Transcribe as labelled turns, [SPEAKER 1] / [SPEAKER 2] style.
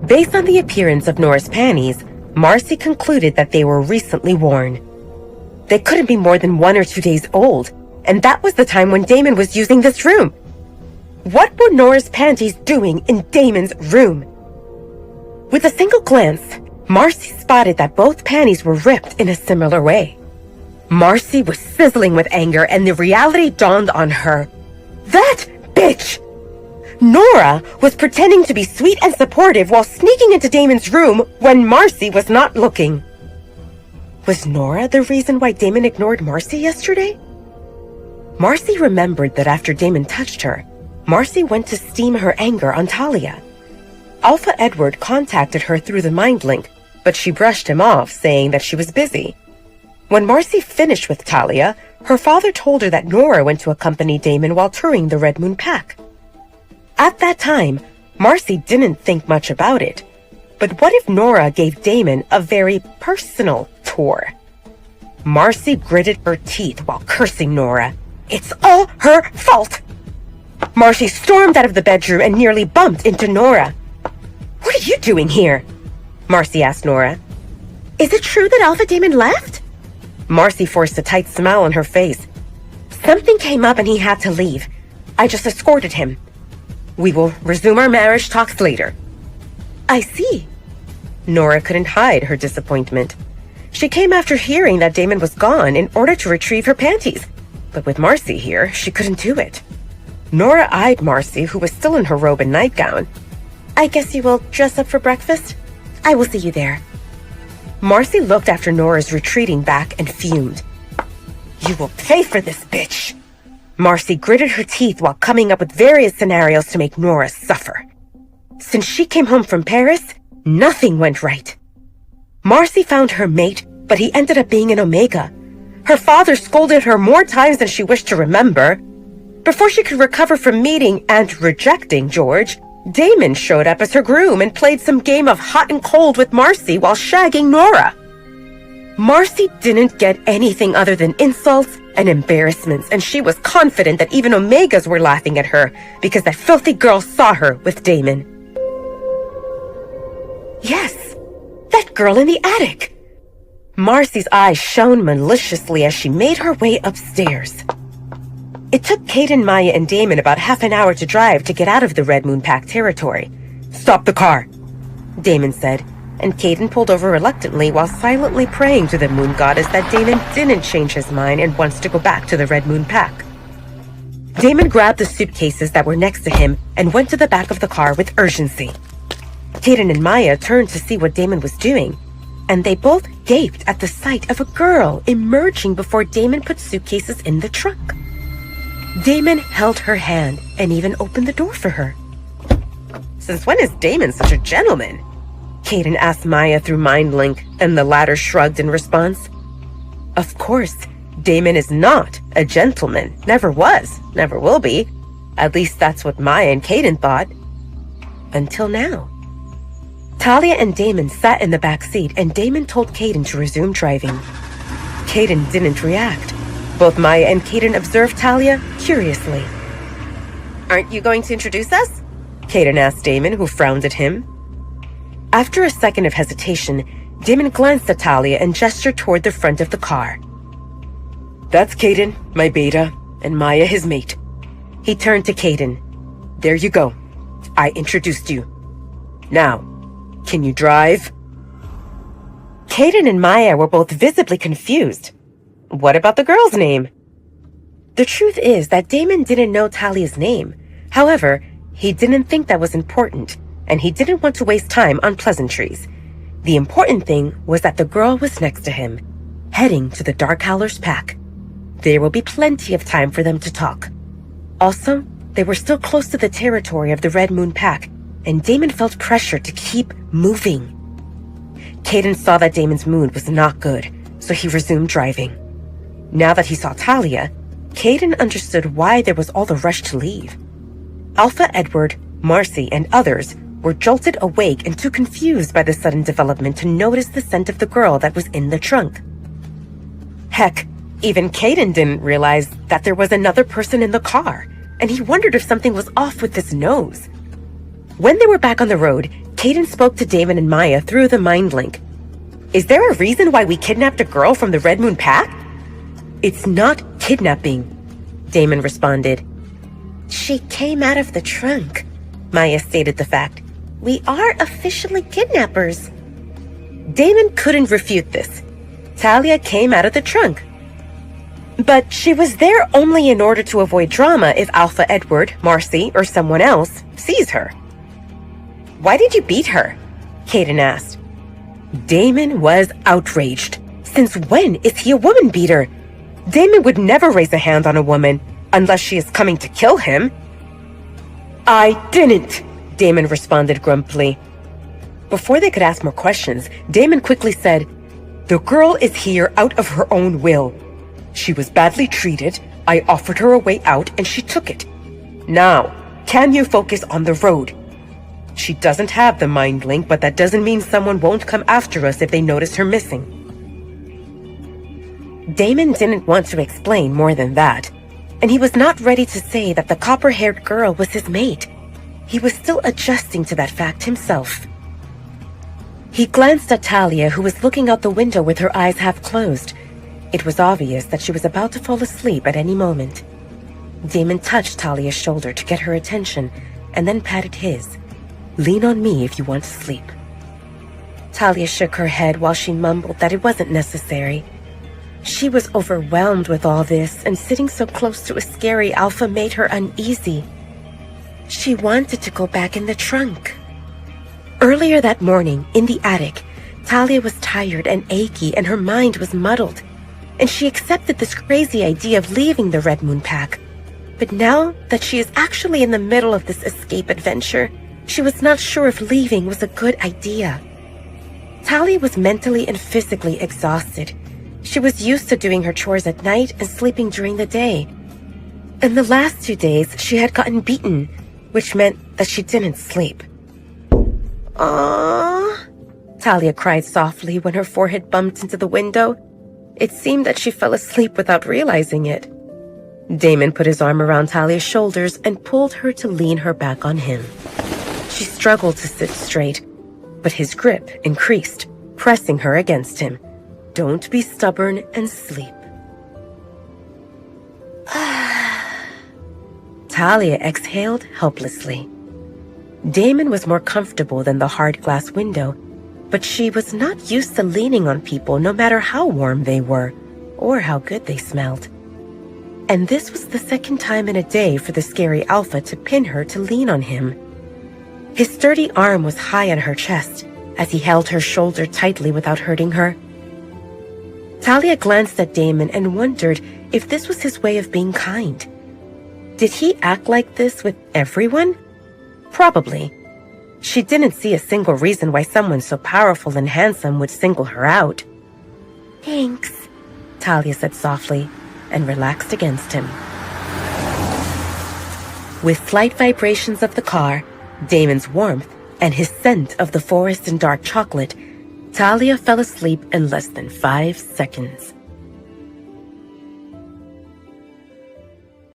[SPEAKER 1] Based on the appearance of Nora's panties, Marcy concluded that they were recently worn. They couldn't be more than 1 or 2 days old, and that was the time when Damon was using this room. What were Nora's panties doing in Damon's room? With a single glance, Marcy spotted that both panties were ripped in a similar way. Marcy was sizzling with anger, and the reality dawned on her. That bitch! Nora was pretending to be sweet and supportive while sneaking into Damon's room when Marcy was not looking. Was Nora the reason why Damon ignored Marcy yesterday? Marcy remembered that after Damon touched her, Marcy went to steam her anger on Talia. Alpha Edward contacted her through the mind link, but she brushed him off, saying that she was busy. When Marcy finished with Talia, her father told her that Nora went to accompany Damon while touring the Red Moon Pack. At that time, Marcy didn't think much about it. But what if Nora gave Damon a very personal tour? Marcy gritted her teeth while cursing Nora. It's all her fault! Marcy stormed out of the bedroom and nearly bumped into Nora. What are you doing here? Marcy asked Nora. Is it true that Alpha Damon left? Marcy forced a tight smile on her face. Something came up and he had to leave. I just escorted him. We will resume our marriage talks later. I see. Nora couldn't hide her disappointment. She came after hearing that Damon was gone in order to retrieve her panties. But with Marcy here, she couldn't do it. Nora eyed Marcy, who was still in her robe and nightgown. I guess you will dress up for breakfast? I will see you there. Marcy looked after Nora's retreating back and fumed. You will pay for this, bitch! Marcy gritted her teeth while coming up with various scenarios to make Nora suffer. Since she came home from Paris, nothing went right. Marcy found her mate, but he ended up being an Omega. Her father scolded her more times than she wished to remember. Before she could recover from meeting and rejecting George, Damon showed up as her groom and played some game of hot and cold with Marcy while shagging Nora. Marcy didn't get anything other than insults and embarrassments, and she was confident that even Omegas were laughing at her because that filthy girl saw her with Damon. Yes, that girl in the attic. Marcy's eyes shone maliciously as she made her way upstairs. It took Caden, Maya, and Damon about half an hour to drive to get out of the Red Moon Pack territory. Stop the car, Damon said, and Caden pulled over reluctantly while silently praying to the moon goddess that Damon didn't change his mind and wants to go back to the Red Moon Pack. Damon grabbed the suitcases that were next to him and went to the back of the car with urgency. Caden and Maya turned to see what Damon was doing, and they both gaped at the sight of a girl emerging before Damon put suitcases in the trunk. Damon held her hand and even opened the door for her. Since when is Damon such a gentleman? Caden asked Maya through MindLink, and the latter shrugged in response. Of course, Damon is not a gentleman. Never was, never will be. At least that's what Maya and Caden thought. Until now. Talia and Damon sat in the back seat, and Damon told Caden to resume driving. Caden didn't react. Both Maya and Caden observed Talia curiously. Aren't you going to introduce us? Caden asked Damon, who frowned at him. After a second of hesitation, Damon glanced at Talia and gestured toward the front of the car. That's Caden, my beta, and Maya his mate. He turned to Caden. There you go. I introduced you. Now, can you drive? Caden and Maya were both visibly confused. What about the girl's name? The truth is that Damon didn't know Talia's name. However, he didn't think that was important, and he didn't want to waste time on pleasantries. The important thing was that the girl was next to him, heading to the Dark Howler's pack. There will be plenty of time for them to talk. Also, they were still close to the territory of the Red Moon Pack, and Damon felt pressure to keep moving. Caden saw that Damon's mood was not good, so he resumed driving. Now that he saw Talia, Caden understood why there was all the rush to leave. Alpha Edward, Marcy, and others were jolted awake and too confused by the sudden development to notice the scent of the girl that was in the trunk. Heck, even Caden didn't realize that there was another person in the car, and he wondered if something was off with his nose. When they were back on the road, Caden spoke to Damon and Maya through the mind link. Is there a reason why we kidnapped a girl from the Red Moon Pack? It's not kidnapping, Damon responded. She came out of the trunk, Maya stated the fact. We are officially kidnappers. Damon couldn't refute this. Talia came out of the trunk. But she was there only in order to avoid drama if Alpha Edward, Marcy, or someone else sees her. Why did you beat her? Caden asked. Damon was outraged. Since when is he a woman beater? Damon would never raise a hand on a woman unless she is coming to kill him. I didn't, Damon responded grumpily. Before they could ask more questions, Damon quickly said, The girl is here out of her own will. She was badly treated, I offered her a way out, and she took it. Now, can you focus on the road? She doesn't have the mind link, but that doesn't mean someone won't come after us if they notice her missing. Damon didn't want to explain more than that, and he was not ready to say that the copper-haired girl was his mate. He was still adjusting to that fact himself. He glanced at Talia, who was looking out the window with her eyes half closed. It was obvious that she was about to fall asleep at any moment. Damon touched Talia's shoulder to get her attention, and then patted his. Lean on me if you want to sleep. Talia shook her head while she mumbled that it wasn't necessary. She was overwhelmed with all this, and sitting so close to a scary alpha made her uneasy. She wanted to go back in the trunk. Earlier that morning, in the attic, Talia was tired and achy and her mind was muddled, and she accepted this crazy idea of leaving the Red Moon Pack. But now that she is actually in the middle of this escape adventure, she was not sure if leaving was a good idea. Talia was mentally and physically exhausted. She was used to doing her chores at night and sleeping during the day. In the last 2 days, she had gotten beaten, which meant that she didn't sleep. Aww, Talia cried softly when her forehead bumped into the window. It seemed that she fell asleep without realizing it. Damon put his arm around Talia's shoulders and pulled her to lean her back on him. She struggled to sit straight, but his grip increased, pressing her against him. Don't be stubborn and sleep. Talia exhaled helplessly. Damon was more comfortable than the hard glass window, but she was not used to leaning on people no matter how warm they were or how good they smelled. And this was the second time in a day for the scary alpha to pin her to lean on him. His sturdy arm was high on her chest as he held her shoulder tightly without hurting her. Talia glanced at Damon and wondered if this was his way of being kind. Did he act like this with everyone? Probably. She didn't see a single reason why someone so powerful and handsome would single her out. Thanks, Talia said softly and relaxed against him. With slight vibrations of the car, Damon's warmth, and his scent of the forest and dark chocolate, Talia fell asleep in less than 5 seconds.